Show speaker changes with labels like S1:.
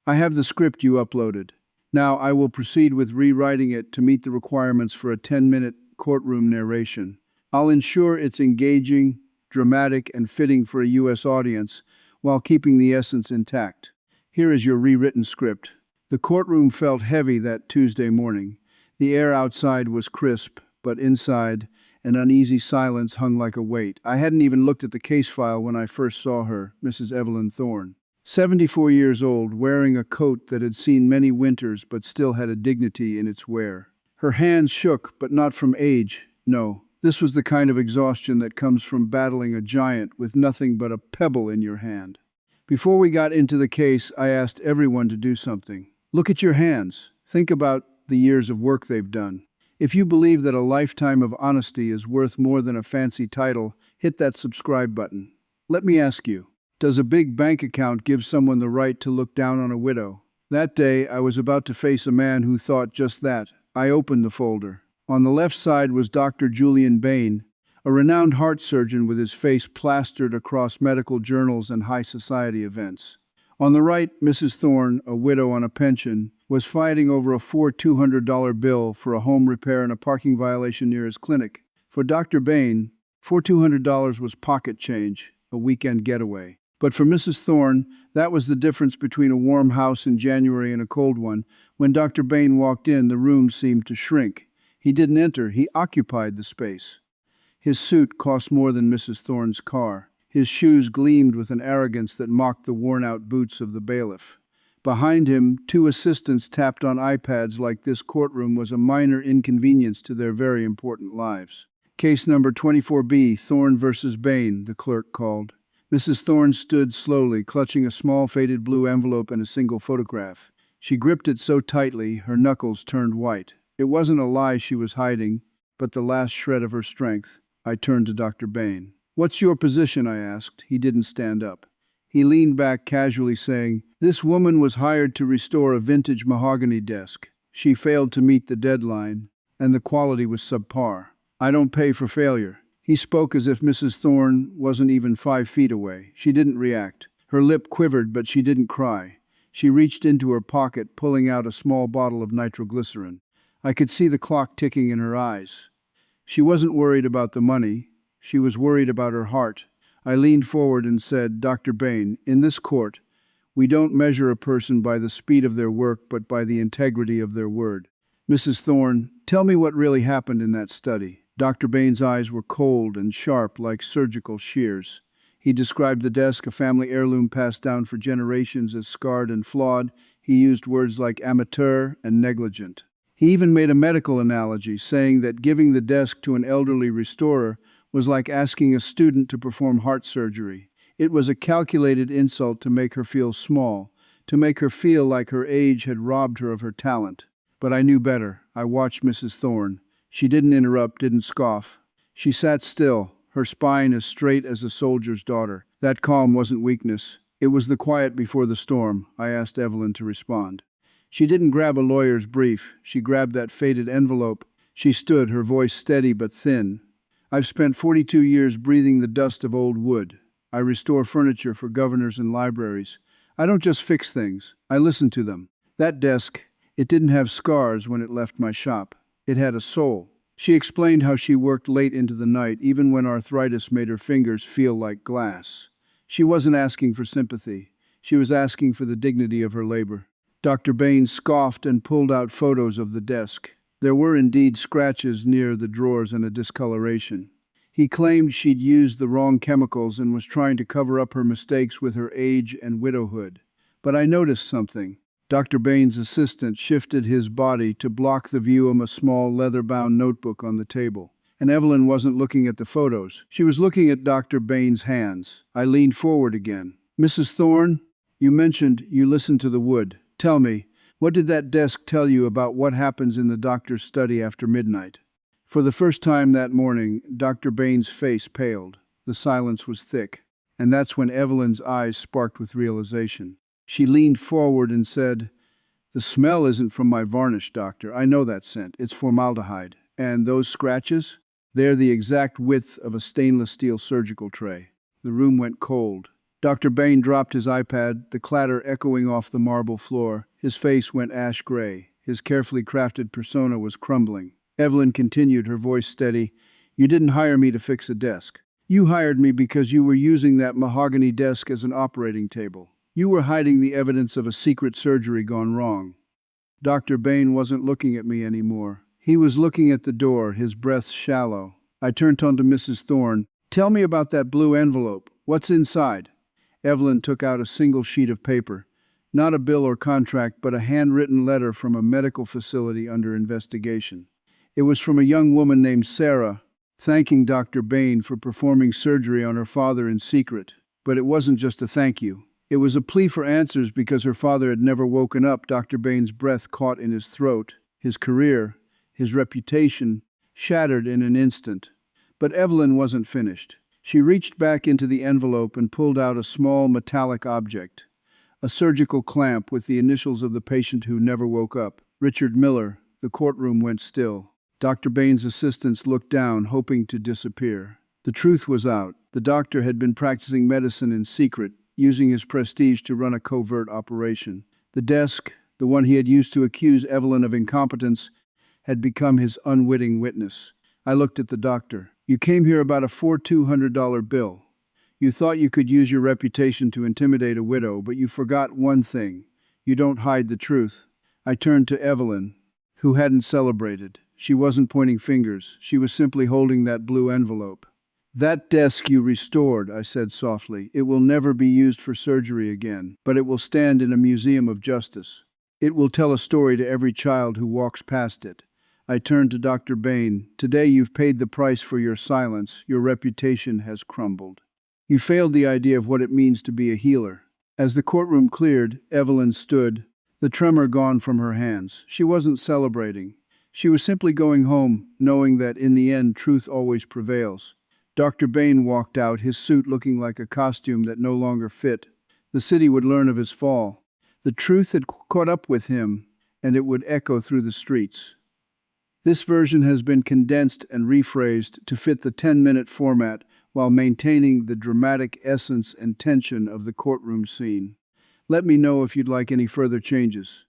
S1: I have the script you uploaded. Now I will proceed with rewriting it to meet the requirements for a 10-minute courtroom narration. I'll ensure it's engaging, dramatic, and fitting for a U.S. audience while keeping the essence intact. Here is your rewritten script. The courtroom felt heavy that Tuesday morning. The air outside was crisp, but inside, an uneasy silence hung like a weight. I hadn't even looked at the case file when I first saw her, Mrs. Evelyn Thorne. 74 years old, wearing a coat that had seen many winters but still had a dignity in its wear. Her hands shook, but not from age, no. This was the kind of exhaustion that comes from battling a giant with nothing but a pebble in your hand. Before we got into the case, I asked everyone to do something. Look at your hands. Think about the years of work they've done. If you believe that a lifetime of honesty is worth more than a fancy title, hit that subscribe button. Let me ask you, does a big bank account give someone the right to look down on a widow? That day, I was about to face a man who thought just that. I opened the folder. On the left side was Dr. Julian Bain, a renowned heart surgeon with his face plastered across medical journals and high society events. On the right, Mrs. Thorne, a widow on a pension, was fighting over a $200 bill for a home repair and a parking violation near his clinic. For Dr. Bain, $200 was pocket change, a weekend getaway. But for Mrs. Thorne, that was the difference between a warm house in January and a cold one. When Dr. Bain walked in, the room seemed to shrink. He didn't enter, he occupied the space. His suit cost more than Mrs. Thorne's car. His shoes gleamed with an arrogance that mocked the worn-out boots of the bailiff. Behind him, two assistants tapped on iPads like this courtroom was a minor inconvenience to their very important lives. Case number 24B, Thorne versus Bain, the clerk called. Mrs. Thorne stood slowly, clutching a small faded blue envelope and a single photograph. She gripped it so tightly, her knuckles turned white. It wasn't a lie she was hiding, but the last shred of her strength. I turned to Dr. Bain. "What's your position?" I asked. He didn't stand up. He leaned back casually, saying, "This woman was hired to restore a vintage mahogany desk. She failed to meet the deadline, and the quality was subpar. I don't pay for failure." He spoke as if Mrs. Thorne wasn't even 5 feet away. She didn't react. Her lip quivered, but she didn't cry. She reached into her pocket, pulling out a small bottle of nitroglycerin. I could see the clock ticking in her eyes. She wasn't worried about the money. She was worried about her heart. I leaned forward and said, "Dr. Bain, in this court, we don't measure a person by the speed of their work, but by the integrity of their word. Mrs. Thorne, tell me what really happened in that study." Dr. Bain's eyes were cold and sharp like surgical shears. He described the desk, a family heirloom passed down for generations, as scarred and flawed. He used words like amateur and negligent. He even made a medical analogy, saying that giving the desk to an elderly restorer was like asking a student to perform heart surgery. It was a calculated insult to make her feel small, to make her feel like her age had robbed her of her talent. But I knew better. I watched Mrs. Thorne. She didn't interrupt, didn't scoff. She sat still, her spine as straight as a soldier's daughter. That calm wasn't weakness. It was the quiet before the storm. I asked Evelyn to respond. She didn't grab a lawyer's brief. She grabbed that faded envelope. She stood, her voice steady but thin. "I've spent 42 years breathing the dust of old wood. I restore furniture for governors and libraries. I don't just fix things. I listen to them. That desk, it didn't have scars when it left my shop. It had a soul." She explained how she worked late into the night, even when arthritis made her fingers feel like glass. She wasn't asking for sympathy. She was asking for the dignity of her labor. Dr. Bain scoffed and pulled out photos of the desk. There were indeed scratches near the drawers and a discoloration. He claimed she'd used the wrong chemicals and was trying to cover up her mistakes with her age and widowhood. But I noticed something. Dr. Bain's assistant shifted his body to block the view of a small leather-bound notebook on the table. And Evelyn wasn't looking at the photos. She was looking at Dr. Bain's hands. I leaned forward again. "Mrs. Thorne, you mentioned you listened to the wood. Tell me, what did that desk tell you about what happens in the doctor's study after midnight?" For the first time that morning, Dr. Bain's face paled. The silence was thick. And that's when Evelyn's eyes sparked with realization. She leaned forward and said, "The smell isn't from my varnish, doctor. I know that scent. It's formaldehyde. And those scratches? They're the exact width of a stainless steel surgical tray." The room went cold. Dr. Bain dropped his iPad, the clatter echoing off the marble floor. His face went ash gray. His carefully crafted persona was crumbling. Evelyn continued, her voice steady. You didn't hire me to fix a desk. You hired me because you were using that mahogany desk as an operating table. You were hiding the evidence of a secret surgery gone wrong. Dr. Bain wasn't looking at me anymore. He was looking at the door, his breath shallow. I turned on to Mrs. Thorne. Tell me about that blue envelope. What's inside? Evelyn took out a single sheet of paper. Not a bill or contract, but a handwritten letter from a medical facility under investigation. It was from a young woman named Sarah, thanking Dr. Bain for performing surgery on her father in secret. But it wasn't just a thank you. It was a plea for answers because her father had never woken up. Dr. Bain's breath caught in his throat. His career, his reputation, shattered in an instant. But Evelyn wasn't finished. She reached back into the envelope and pulled out a small metallic object. A surgical clamp with the initials of the patient who never woke up. Richard Miller. The courtroom went still. Dr. Bain's assistants looked down, hoping to disappear. The truth was out. The doctor had been practicing medicine in secret, using his prestige to run a covert operation. The desk, the one he had used to accuse Evelyn of incompetence, had become his unwitting witness. I looked at the doctor. You came here about a $4,200 bill. You thought you could use your reputation to intimidate a widow, but you forgot one thing. You don't hide the truth. I turned to Evelyn, who hadn't celebrated. She wasn't pointing fingers. She was simply holding that blue envelope. That desk you restored, I said softly. It will never be used for surgery again, but it will stand in a museum of justice. It will tell a story to every child who walks past it. I turned to Dr. Bain. Today you've paid the price for your silence. Your reputation has crumbled. You failed the idea of what it means to be a healer. As the courtroom cleared, Evelyn stood, the tremor gone from her hands. She wasn't celebrating. She was simply going home, knowing that in the end truth always prevails. Dr. Bain walked out, his suit looking like a costume that no longer fit. The city would learn of his fall. The truth had caught up with him, and it would echo through the streets. This version has been condensed and rephrased to fit the 10-minute format while maintaining the dramatic essence and tension of the courtroom scene. Let me know if you'd like any further changes.